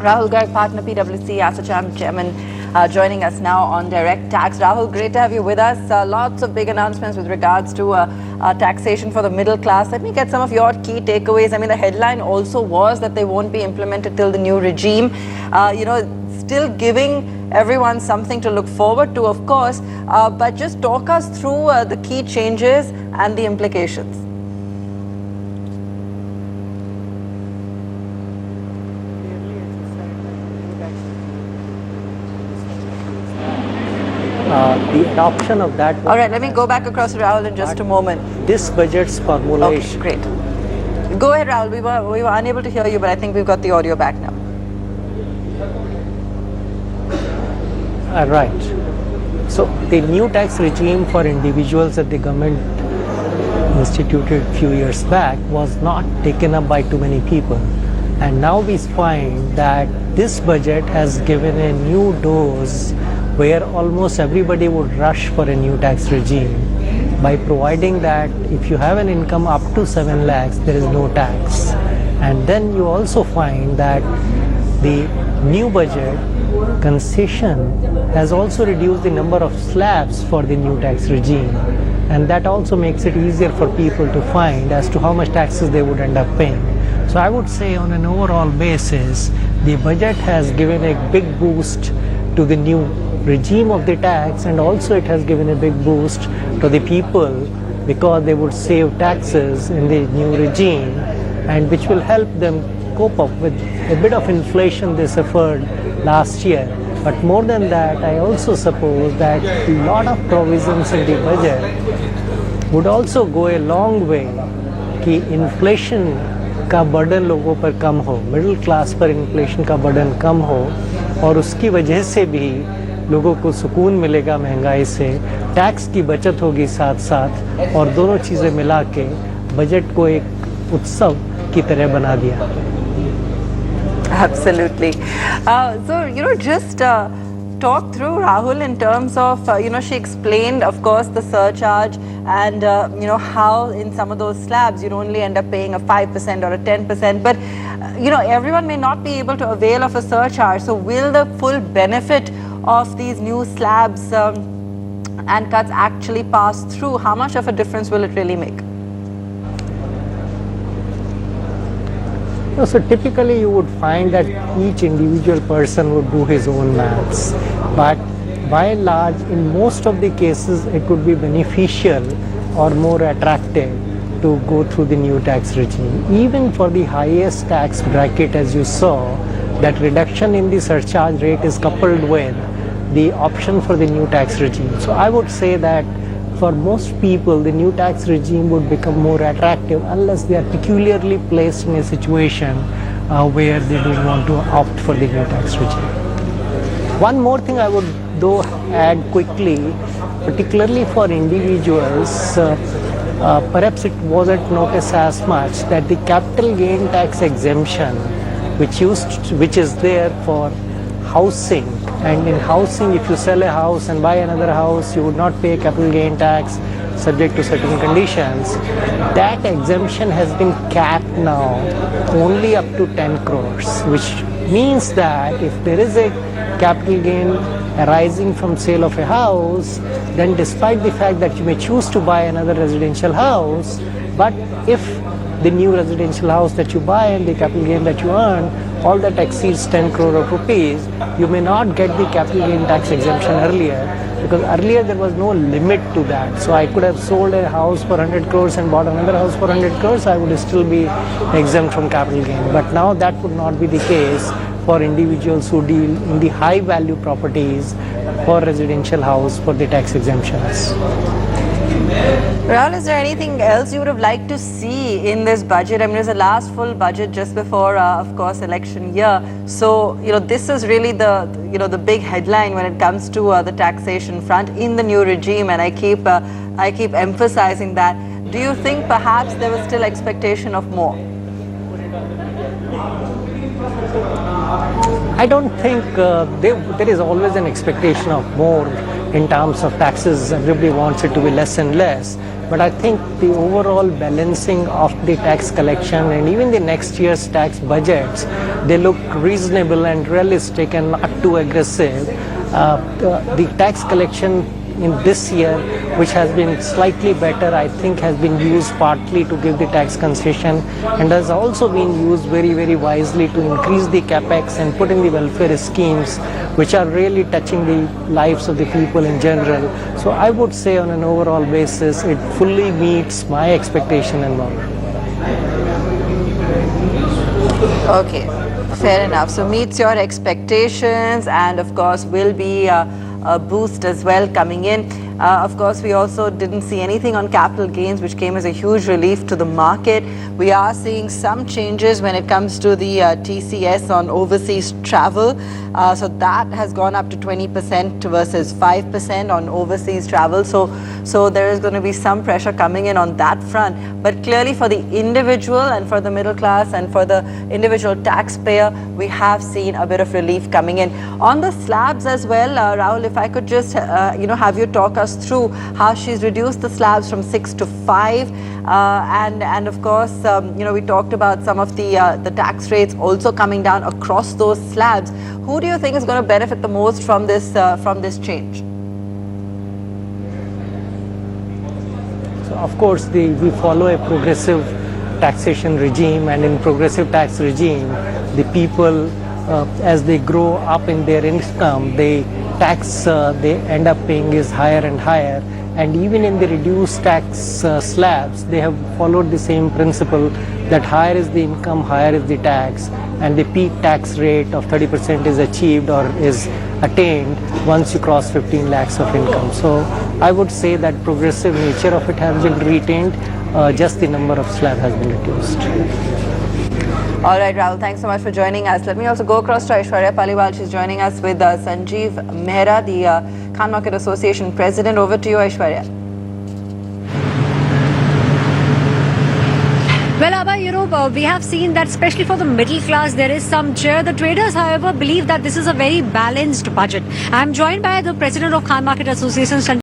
Rahul Garg, partner PwC, Assocham chairman, joining us now on Direct Tax. Rahul, great to have you with us. Lots of big announcements with regards to taxation for the middle class. Let me get some of your key takeaways. I mean, the headline also was that they won't be implemented till the new regime. Still giving everyone something to look forward to, of course, but just talk us through the key changes and the implications. The adoption of that. All right, let me go back across to Rahul in just a moment. This budget's formulation. Okay, great. Go ahead, Rahul. We were unable to hear you, but I think we've got the audio back now. Right. So the new tax regime for individuals that the government instituted a few years back was not taken up by too many people. And now we find that this budget has given a new dose where almost everybody would rush for a new tax regime by providing that if you have an income up to 7 lakhs, there is no tax. And then you also find that the new budget concession has also reduced the number of slabs for the new tax regime. And that also makes it easier for people to find as to how much taxes they would end up paying. So I would say on an overall basis, the budget has given a big boost to the new regime of the tax, and also it has given a big boost to the people because they would save taxes in the new regime, and which will help them cope up with a bit of inflation they suffered last year. But more than that, I also suppose that a lot of provisions in the budget would also go a long way कि inflation का burden लोगों पर कम हो, middle class पर inflation का burden कम हो, और उसकी वजह से भी लोगों को सुकून मिलेगा महंगाई से, टैक्स की बचत होगी साथ साथ, और दोनों चीज़ें मिला के बजट को एक उत्सव की तरह बना दिया. Absolutely. So, just talk through, Rahul, in terms of, she explained, of course, the surcharge and, how in some of those slabs you'd only end up paying a 5% or a 10%. But, everyone may not be able to avail of a surcharge. So will the full benefit of these new slabs and cuts actually pass through? How much of a difference will it really make? So typically you would find that each individual person would do his own maths, but by and large in most of the cases it would be beneficial or more attractive to go through the new tax regime. Even for the highest tax bracket, as you saw, that reduction in the surcharge rate is coupled with the option for the new tax regime. So I would say that for most people, the new tax regime would become more attractive unless they are peculiarly placed in a situation where they don't want to opt for the new tax regime. One more thing I would though add quickly, particularly for individuals, perhaps it wasn't noticed as much that the capital gain tax exemption, which is there for housing, and in housing if you sell a house and buy another house you would not pay capital gain tax subject to certain conditions. That exemption has been capped now only up to 10 crores, which means that if there is a capital gain arising from sale of a house, then despite the fact that you may choose to buy another residential house, but if the new residential house that you buy and the capital gain that you earn, all that exceeds 10 crore of rupees, you may not get the capital gain tax exemption earlier, because earlier there was no limit to that. So I could have sold a house for 100 crores and bought another house for 100 crores, I would still be exempt from capital gain. But now that would not be the case for individuals who deal in the high value properties for residential house for the tax exemptions. Rahul, is there anything else you would have liked to see in this budget? I mean, it was the last full budget just before, of course, election year. So, this is really the big headline when it comes to the taxation front in the new regime, and I keep emphasizing that. Do you think perhaps there was still expectation of more? I don't think there is always an expectation of more in terms of taxes. Everybody wants it to be less and less. But I think the overall balancing of the tax collection and even the next year's tax budgets, they look reasonable and realistic and not too aggressive. The tax collection in this year, which has been slightly better, I think has been used partly to give the tax concession and has also been used very, very wisely to increase the capex and put in the welfare schemes which are really touching the lives of the people in general. So I would say on an overall basis, it fully meets my expectation and more. Okay, fair enough. So meets your expectations and of course will be a boost as well coming in. Of course, we also didn't see anything on capital gains, which came as a huge relief to the market. We are seeing some changes when it comes to the TCS on overseas travel. So that has gone up to 20% versus 5% on overseas travel. So there is going to be some pressure coming in on that front. But clearly for the individual and for the middle class and for the individual taxpayer, we have seen a bit of relief coming in. On the slabs as well, Rahul, if I could just have you talk us through how she's reduced the slabs from 6 to 5, and of course we talked about some of the tax rates also coming down across those slabs. Who do you think is going to benefit the most from this change? So of course we follow a progressive taxation regime, and in progressive tax regime the people as they grow up in their income, the tax they end up paying is higher and higher, and even in the reduced tax slabs they have followed the same principle that higher is the income, higher is the tax, and the peak tax rate of 30% is achieved or is attained once you cross 15 lakhs of income. So I would say that progressive nature of it has been retained, just the number of slab has been reduced. All right, Rahul, thanks so much for joining us. Let me also go across to Aishwarya Paliwal. She's joining us with Sanjeev Mehra, the Khan Market Association President. Over to you, Aishwarya. Well, Abha, we have seen that especially for the middle class, there is some cheer. The traders, however, believe that this is a very balanced budget. I'm joined by the President of Khan Market Association,